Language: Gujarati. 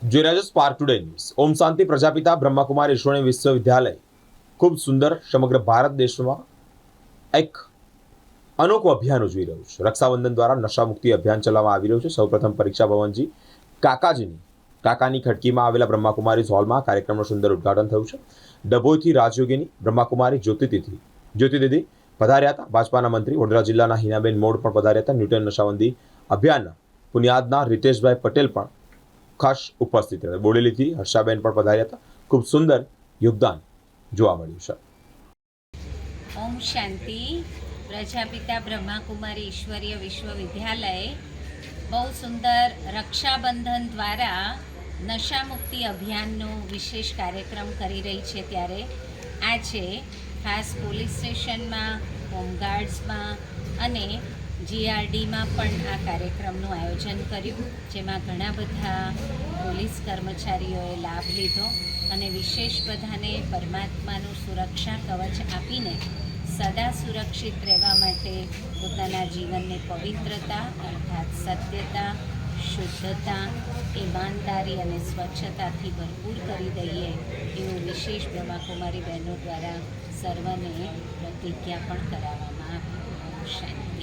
જોઈ રહ્યા છો સ્પાર્ક ટુડે ન્યૂઝ। ઓમ શાંતિ પ્રજાપિતા બ્રહ્માકુમારી ઈશ્વરીય વિશ્વવિદ્યાલય ખૂબ સુંદર સમગ્ર ભારત દેશમાં એક અનોખું અભિયાન ઉજવી રહ્યું છે। રક્ષાબંધન દ્વારા નશા મુક્તિ અભિયાન ચલાવવામાં આવી રહ્યું છે। સૌપ્રથમ પરીક્ષા ભવનજી કાકાની ખડકીમાં આવેલા બ્રહ્માકુમારી હોલમાં કાર્યક્રમનું સુંદર ઉદ્ઘાટન થયું છે। ડભોઈથી રાજયોગીની બ્રહ્માકુમારી જ્યોતિ દીદી પધાર્યા હતા। ભાજપાના મંત્રી વડોદરા જિલ્લાના હિનાબેન મોડ પણ પધાર્યા હતા। ન્યૂટન નશાબંધી અભિયાનના બુનિયાદના રીતેશભાઈ પટેલ પણ ખાસ ઉપસ્થિત રહ્યા। બોડેલીથી હર્ષાબેન પણ પધાર્યા હતા। ખૂબ સુંદર યોગદાન જોવા મળ્યું છે। ओम शांति प्रजापिता ब्रह्माकुमारी ईश्वरीय विश्वविद्यालय बहु सुंदर रक्षाबंधन द्वारा नशा मुक्ति अभियानનો विशेष कार्यक्रम કરી રહી છે। ત્યારે આજે ખાસ પોલીસ સ્ટેશનમાં, હોમગાર્ડ્સમાં અને જીઆરડીમાં પણ આ કાર્યક્રમનું આયોજન કર્યું, જેમાં ઘણા બધા પોલીસ કર્મચારીઓએ લાભ લીધો અને વિશેષ બધાને પરમાત્માનું સુરક્ષા કવચ આપીને સદા સુરક્ષિત રહેવા માટે પોતાના જીવનને પવિત્રતા અર્થાત સત્યતા, શુદ્ધતા, ઈમાનદારી અને સ્વચ્છતાથી ભરપૂર કરી દઈએ એવું વિશેષ બ્રહ્માકુમારી બહેનો દ્વારા સર્વને પ્રતિજ્ઞા પણ કરાવવામાં આવી। શાંતિ।